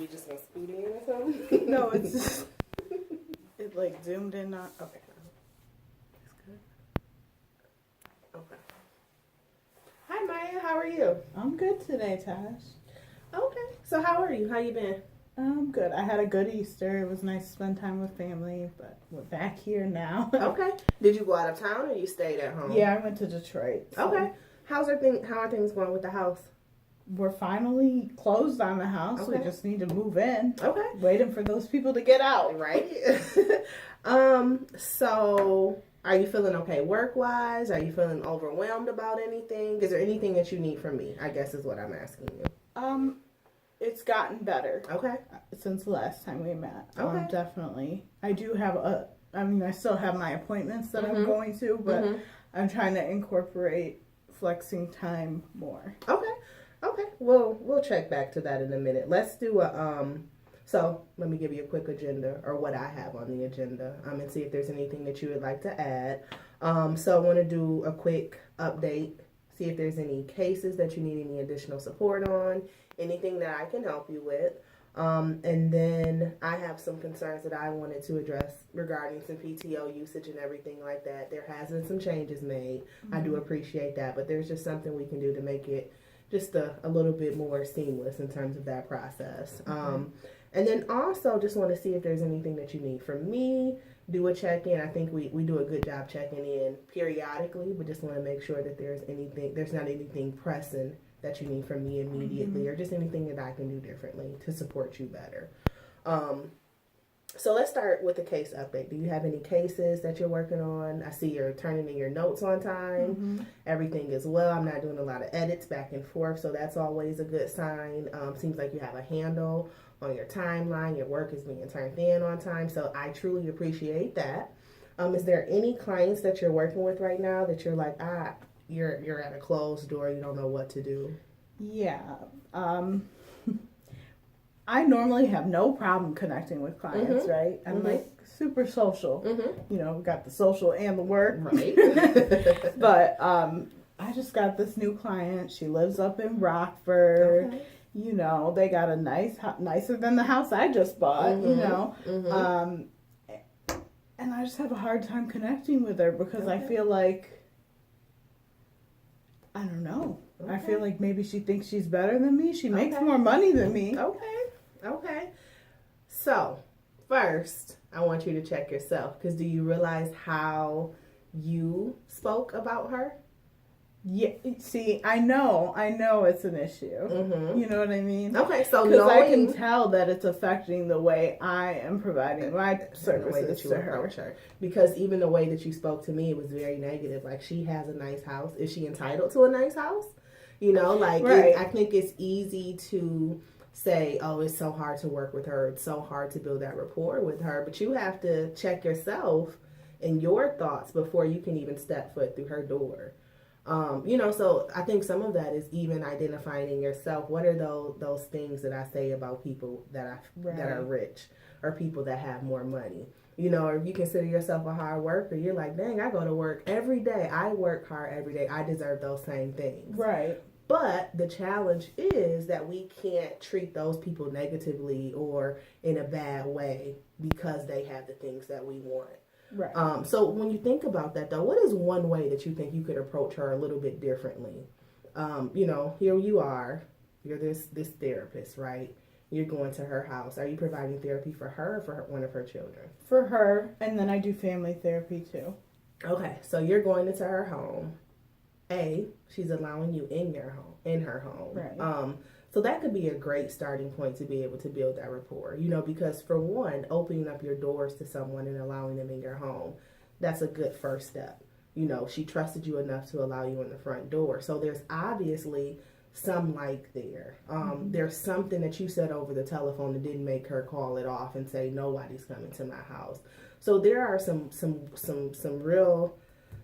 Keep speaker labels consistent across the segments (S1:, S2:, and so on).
S1: you just gonna scoot in or something?
S2: No, it's just, it like zoomed in on. Okay.
S1: That's good. Okay. Hi, Maya. How are you?
S2: I'm good today, Tash.
S1: Okay. So how are you? How you been?
S2: I'm good. I had a good Easter. It was nice to spend time with family, but we're back here now.
S1: Okay. Did you go out of town or you stayed at home?
S2: Yeah, I went to Detroit. So
S1: Okay. How are things going with the house?
S2: we're finally closed on the house.
S1: Okay.
S2: We just need to move in.
S1: Okay.
S2: Waiting for those people to get out.
S1: Right. So are you feeling okay work-wise? Are you feeling overwhelmed about anything? Is there anything that you need from me? I guess is what I'm asking you.
S2: It's gotten better.
S1: Okay.
S2: Since the last time we met.
S1: Okay.
S2: Definitely. I do have I still have my appointments that I'm going to, but I'm trying to incorporate flexing time more.
S1: Okay. Okay. We'll check back to that in a minute. Let's do so let me give you a quick agenda or what I have on the agenda and see if there's anything that you would like to add. So I want to do a quick update, see if there's any cases that you need any additional support on, anything that I can help you with. And then I have some concerns that I wanted to address regarding some PTO usage and everything like that. There has been some changes made. I do appreciate that, but there's just something we can do to make it just a little bit more seamless in terms of that process. And then also just want to see if there's anything that you need from me. Do a check-in. I think we do a good job checking in periodically, but just want to make sure that there's not anything pressing that you need from me immediately or just anything that I can do differently to support you better. So let's start with the case update. Do you have any cases that you're working on? I see you're turning in your notes on time. Everything is well. I'm not doing a lot of edits back and forth, so that's always a good sign. Seems like you have a handle on your timeline. Your work is being turned in on time, so I truly appreciate that. Is there any clients that you're working with right now that you're like, you're at a closed door, you don't know what to do?
S2: Yeah. I normally have no problem connecting with clients, right? I'm like super social. You know, got the social and the work.
S1: Right.
S2: But I just got this new client. She lives up in Rockford.
S1: Okay.
S2: You know, they got a nicer than the house I just bought, you know. And I just have a hard time connecting with her because I feel like, I don't know. I feel like maybe she thinks she's better than me. She makes more money than me.
S1: Okay. So, first, I want you to check yourself because do you realize how you spoke about her?
S2: Yeah, see, I know it's an issue. You know what I mean?
S1: Okay, so
S2: because I can tell that it's affecting the way I am providing my services to her.
S1: Because even the way that you spoke to me, it was very negative. Like, she has a nice house. Is she entitled to a nice house? You know, like, I think it's easy to say, oh, it's so hard to work with her. It's so hard to build that rapport with her. But you have to check yourself and your thoughts before you can even step foot through her door. You know, so I think some of that is even identifying in yourself. What are those things that I say about people that are rich or people that have more money? You know, or if you consider yourself a hard worker, you're like, dang, I go to work every day. I work hard every day. I deserve those same things.
S2: Right.
S1: But the challenge is that we can't treat those people negatively or in a bad way because they have the things that we want.
S2: Right.
S1: So when you think about that, though, what is one way that you think you could approach her a little bit differently? You know, here you are. You're this therapist, right? You're going to her house. Are you providing therapy for her or for one of her children?
S2: For her, and then I do family therapy, too.
S1: Okay, so you're going into her home. She's allowing you in her home.
S2: Right.
S1: So that could be a great starting point to be able to build that rapport, you know, because for one, opening up your doors to someone and allowing them in your home, that's a good first step. You know, she trusted you enough to allow you in the front door. So there's obviously some like there. There's something that you said over the telephone that didn't make her call it off and say, nobody's coming to my house. So there are some real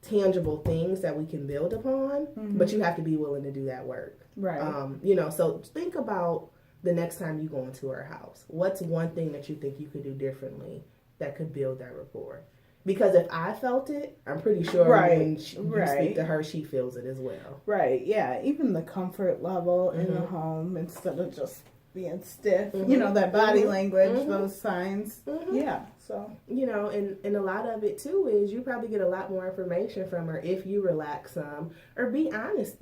S1: tangible things that we can build upon, but you have to be willing to do that work.
S2: Right.
S1: You know, so think about the next time you go into her house. What's one thing that you think you could do differently that could build that rapport? Because if I felt it, I'm pretty sure when you speak to her, she feels it as well.
S2: Right, yeah. Even the comfort level in the home instead of just being stiff, that body language, those signs.
S1: Mm-hmm.
S2: Yeah, so.
S1: And a lot of it too is you probably get a lot more information from her if you relax some or be honest.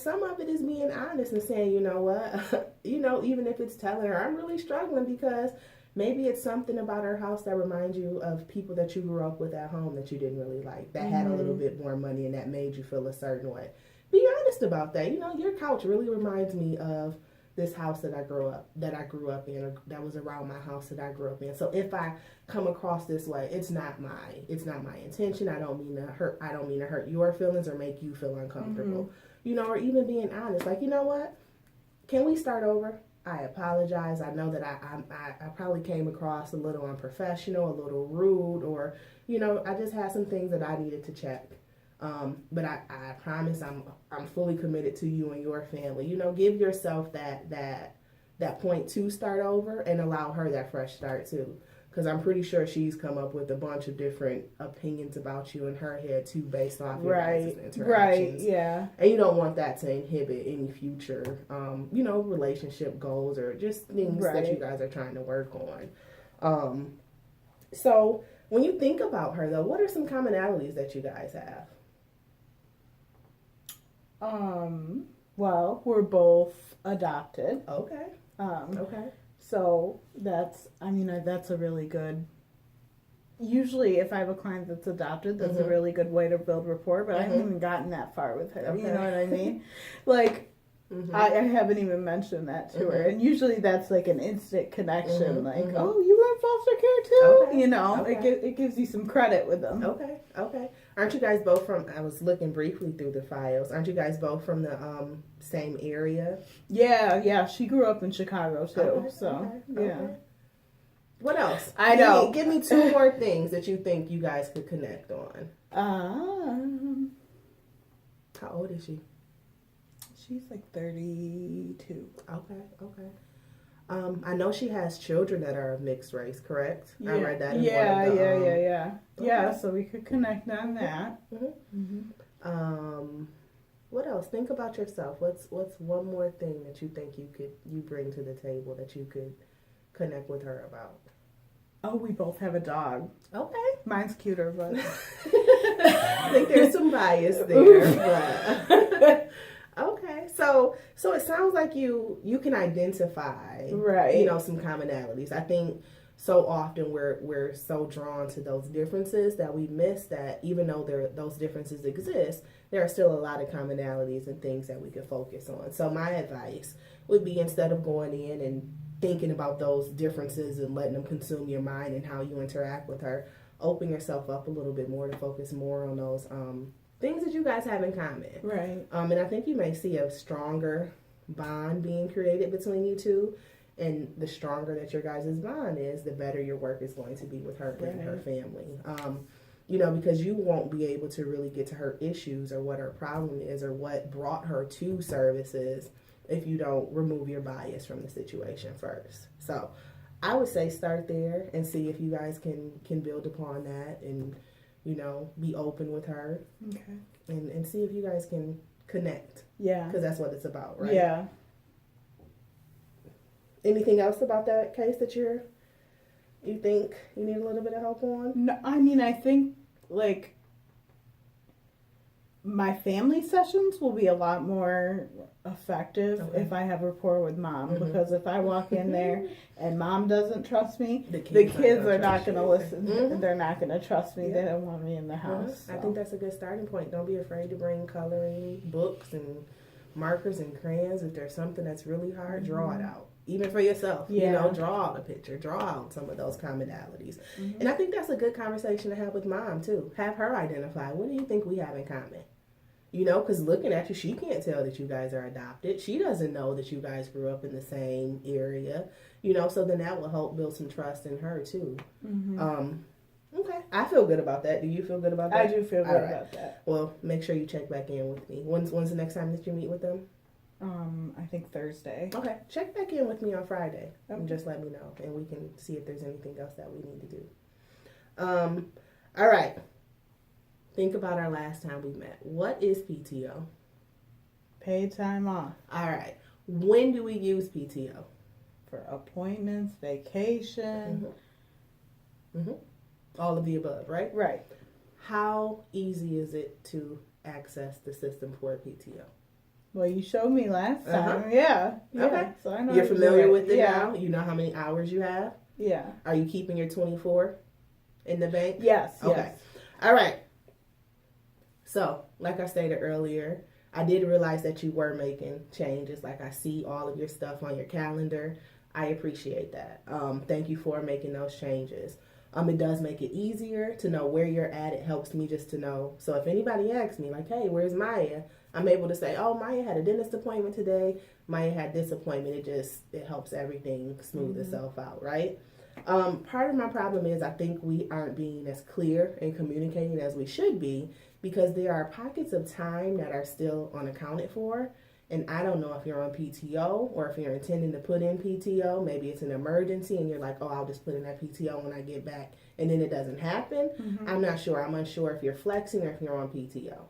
S1: Some of it is being honest and saying, you know what, even if it's telling her, I'm really struggling because maybe it's something about her house that reminds you of people that you grew up with at home that you didn't really like, that had a little bit more money and that made you feel a certain way. Be honest about that. Your couch really reminds me of this house that I grew up in, or that was around my house that I grew up in. So if I come across this way, it's not my intention. I don't mean to hurt your feelings or make you feel uncomfortable. Or even being honest, like, you know what? Can we start over? I apologize. I know that I probably came across a little unprofessional, a little rude, or I just had some things that I needed to check. But I promise I'm fully committed to you and your family. Give yourself that point to start over and allow her that fresh start too. Because I'm pretty sure she's come up with a bunch of different opinions about you in her head too, based off your guys' interactions.
S2: Right, yeah.
S1: And you don't want that to inhibit any future, relationship goals or just things that you guys are trying to work on. So when you think about her though, what are some commonalities that you guys have?
S2: Well, we're both adopted.
S1: Okay. Okay.
S2: So that's a really good. Usually, if I have a client that's adopted, that's a really good way to build rapport. But I haven't even gotten that far with her. Okay. You know what I mean? Like, I haven't even mentioned that to her. And usually, that's like an instant connection. Oh, you were in foster care too. Okay. It gives you some credit with them.
S1: Okay. Okay. Aren't you guys both from? I was looking briefly through the files. Aren't you guys both from the same area?
S2: Yeah. She grew up in Chicago too.
S1: Okay,
S2: so
S1: okay.
S2: Yeah.
S1: What else?
S2: I know.
S1: Give me two more things that you think you guys could connect on. How old is she?
S2: She's like 32.
S1: Okay. I know she has children that are of mixed race, correct?
S2: Yeah.
S1: I read that in
S2: yeah,
S1: one of the...
S2: Yeah.
S1: Okay.
S2: Yeah, so we could connect on that.
S1: What else? Think about yourself. What's one more thing that you think you bring to the table that you could connect with her about?
S2: Oh, we both have a dog.
S1: Okay.
S2: Mine's cuter, but...
S1: I think there's some bias there, but... Okay, so it sounds like you can identify, some commonalities. I think so often we're so drawn to those differences that we miss that even though those differences exist, there are still a lot of commonalities and things that we could focus on. So my advice would be, instead of going in and thinking about those differences and letting them consume your mind and how you interact with her, open yourself up a little bit more to focus more on those things that you guys have in common.
S2: Right.
S1: And I think you may see a stronger bond being created between you two. And the stronger that your guys' bond is, the better your work is going to be with her and her family. Because you won't be able to really get to her issues or what her problem is or what brought her to services if you don't remove your bias from the situation first. So I would say start there and see if you guys can build upon that and, be open with her.
S2: Okay.
S1: And see if you guys can connect.
S2: Yeah.
S1: Because that's what it's about, right?
S2: Yeah.
S1: Anything else about that case that you think you need a little bit of help on?
S2: No, I think my family sessions will be a lot more effective if I have rapport with mom. Because if I walk in there and mom doesn't trust me, the kids are not going to listen. They're not going to trust me. They don't want me in the house.
S1: I think that's a good starting point. Don't be afraid to bring coloring books and markers and crayons. If there's something that's really hard, draw it out. Even for yourself, draw out a picture, draw out some of those commonalities. And I think that's a good conversation to have with mom, too. Have her identify, what do you think we have in common? Because looking at you, she can't tell that you guys are adopted. She doesn't know that you guys grew up in the same area, so then that will help build some trust in her, too. Okay. I feel good about that. Do you feel good about that?
S2: I do feel good about that.
S1: Well, make sure you check back in with me. When's the next time that you meet with them?
S2: I think Thursday.
S1: Okay. Check back in with me on Friday and just let me know, and we can see if there's anything else that we need to do. All right. Think about our last time we met. What is
S2: PTO? Paid time off.
S1: All right. When do we use PTO?
S2: for appointments, vacation.
S1: All of the above, right?
S2: Right.
S1: How easy is it to access the system for a PTO?
S2: Well, you showed me last time. Yeah.
S1: Okay.
S2: So I know
S1: You're familiar with it
S2: yeah.
S1: now? You know how many hours you have?
S2: Yeah.
S1: Are you keeping your 24 in the bank?
S2: Yes.
S1: Okay.
S2: Yes.
S1: All right. So, like I stated earlier, I did realize that you were making changes. Like I see all of your stuff on your calendar. I appreciate that. Thank you for making those changes. It does make it easier to know where you're at. It helps me just to know. So if anybody asks me, like, hey, where's Maya? I'm able to say, oh, Maya had a dentist appointment today. Maya had this appointment. It helps everything smooth itself out, right? Part of my problem is I think we aren't being as clear in communicating as we should be, because there are pockets of time that are still unaccounted for. And I don't know if you're on PTO or if you're intending to put in PTO. Maybe it's an emergency and you're like, oh, I'll just put in that PTO when I get back. And then it doesn't happen. I'm not sure. I'm unsure if you're flexing or if you're on PTO.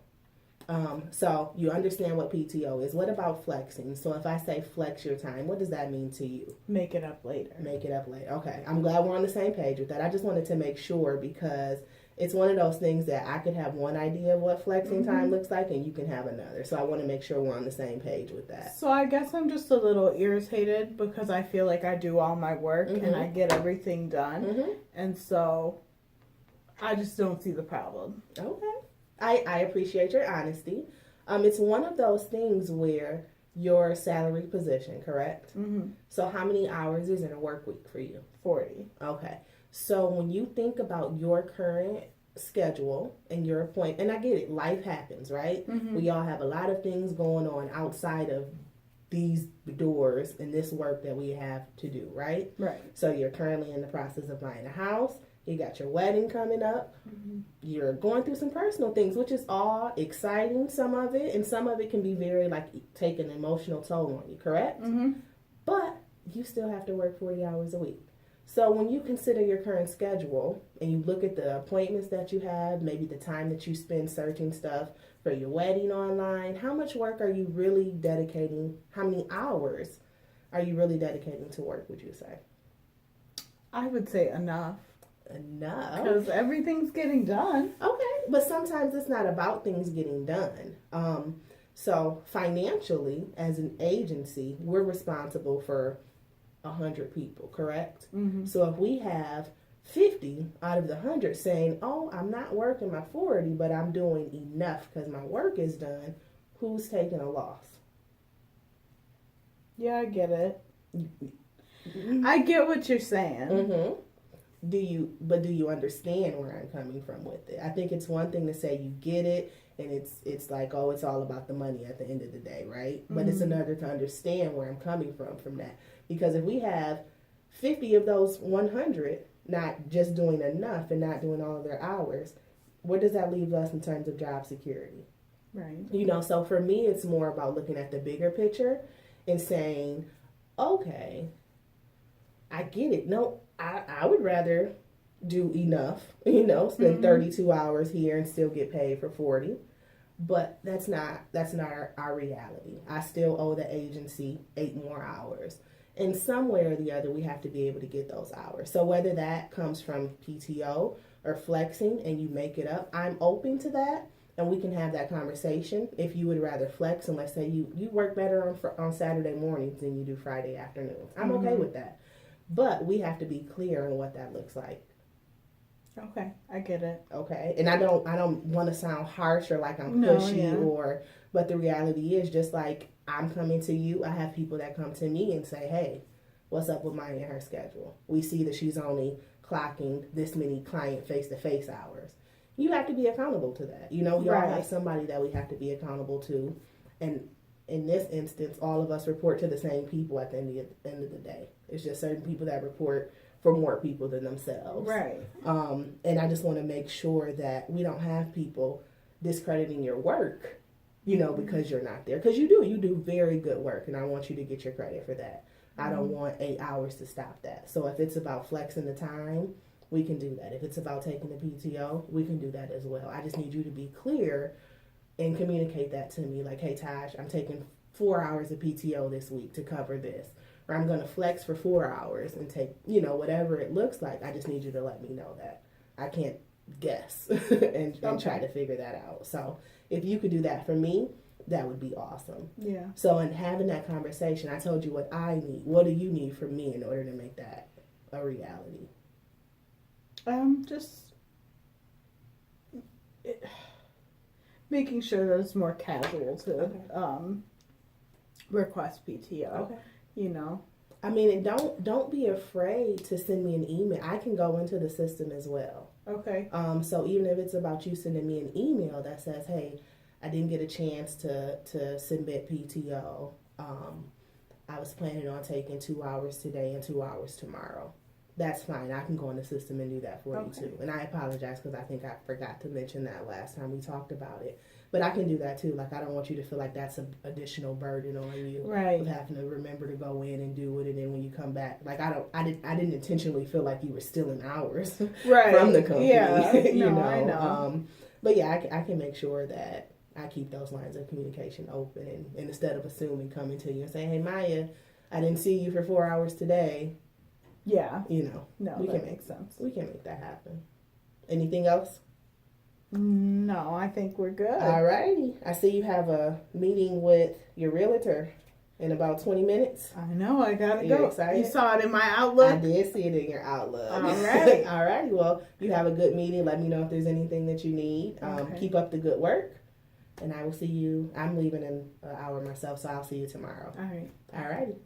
S1: So you understand what PTO is. What about flexing? So if I say flex your time, what does that mean to you?
S2: Make it up later.
S1: Make it up later. Okay. I'm glad we're on the same page with that. I just wanted to make sure, because it's one of those things that I could have one idea of what flexing time looks like and you can have another. So I want to make sure we're on the same page with that.
S2: So I guess I'm just a little irritated because I feel like I do all my work and I get everything done. And so I just don't see the problem.
S1: Okay. I appreciate your honesty. It's one of those things where your salary position, correct? So how many hours is in a work week for you?
S2: 40.
S1: Okay. So when you think about your current schedule and your appointment, and I get it, life happens, right? We all have a lot of things going on outside of these doors and this work that we have to do, right?
S2: Right.
S1: So you're currently in the process of buying a house. You got your wedding coming up. You're going through some personal things, which is all exciting, some of it, and some of it can be very, like, take an emotional toll on you, correct? But you still have to work 40 hours a week. So when you consider your current schedule and you look at the appointments that you have, maybe the time that you spend searching stuff for your wedding online, how much work are you really dedicating? How many hours are you really dedicating to work, would you say?
S2: I would say enough.
S1: Enough?
S2: Because everything's getting done.
S1: Okay, but sometimes it's not about things getting done. So financially, as an agency, we're responsible for 100 people, correct? So if we have 50 out of the 100 saying, oh, I'm not working my 40, but I'm doing enough because my work is done, who's taking a loss?
S2: Yeah, I get it. I get what you're saying.
S1: Do you understand where I'm coming from with it? I think it's one thing to say you get it, and it's like, oh, it's all about the money at the end of the day, right? But it's another to understand where I'm coming from that. Because if we have 50 of those 100 not just doing enough and not doing all of their hours, where does that leave us in terms of job security?
S2: Right.
S1: You know, so for me, it's more about looking at the bigger picture and saying, okay, I get it. No, I would rather do enough, you know, spend 32 hours here and still get paid for 40. But that's not our reality. I still owe the agency 8 more hours. And some way or the other, we have to be able to get those hours. So whether that comes from PTO or flexing and you make it up, I'm open to that. And we can have that conversation. If you would rather flex, and let's say you work better on Saturday mornings than you do Friday afternoons, I'm okay with that. But we have to be clear on what that looks like.
S2: Okay, I get it.
S1: Okay, and I don't want to sound harsh or like I'm pushy but the reality is, just like I'm coming to you, I have people that come to me and say, hey, what's up with Maya and her schedule? We see that she's only clocking this many client face-to-face hours. You have to be accountable to that. You know, we all have somebody that we have to be accountable to. And in this instance, all of us report to the same people at the end of the day. It's just certain people that report for more people than themselves.
S2: Right.
S1: And I just want to make sure that we don't have people discrediting your work, you know, because you're not there. Because you do very good work, and I want you to get your credit for that. I don't want 8 hours to stop that. So if it's about flexing the time, we can do that. If it's about taking the PTO, we can do that as well. I just need you to be clear and communicate that to me. Like, hey, Taj, I'm taking 4 hours of PTO this week to cover this. Or I'm going to flex for 4 hours and take, you know, whatever it looks like. I just need you to let me know that. I can't guess and try to figure that out. So if you could do that for me, that would be awesome.
S2: Yeah.
S1: So in having that conversation, I told you what I need. What do you need from me in order to make that a reality?
S2: Just making sure that it's more casual to request PTO.
S1: Okay.
S2: You know.
S1: I mean, and don't be afraid to send me an email. I can go into the system as well.
S2: Okay.
S1: So even if it's about you sending me an email that says, "Hey, I didn't get a chance to submit PTO. I was planning on taking 2 hours today and 2 hours tomorrow." That's fine. I can go in the system and do that for you too. And I apologize because I think I forgot to mention that last time we talked about it. But I can do that too. Like, I don't want you to feel like that's an additional burden on you.
S2: Right.
S1: Of having to remember to go in and do it, and then when you come back, like I didn't intentionally feel like you were stealing hours from the company.
S2: Yeah.
S1: you
S2: No,
S1: know.
S2: I know.
S1: But yeah, I can make sure that I keep those lines of communication open, and instead of assuming, coming to you and saying, "Hey, Maya, I didn't see you for 4 hours today."
S2: Yeah.
S1: You know,
S2: No,
S1: we
S2: that
S1: can
S2: makes sense.
S1: We can make that happen. Anything else?
S2: No, I think we're good.
S1: Alrighty. I see you have a meeting with your realtor in about 20 minutes.
S2: I know, I gotta
S1: You're
S2: go.
S1: excited?
S2: You saw it in my Outlook?
S1: I did see it in your Outlook.
S2: Alright.
S1: Alrighty. Well, you have a good meeting. Let me know if there's anything that you need.
S2: Okay.
S1: Keep up the good work. And I will see you. I'm leaving in an hour myself, so I'll see you tomorrow.
S2: All right.
S1: Alrighty.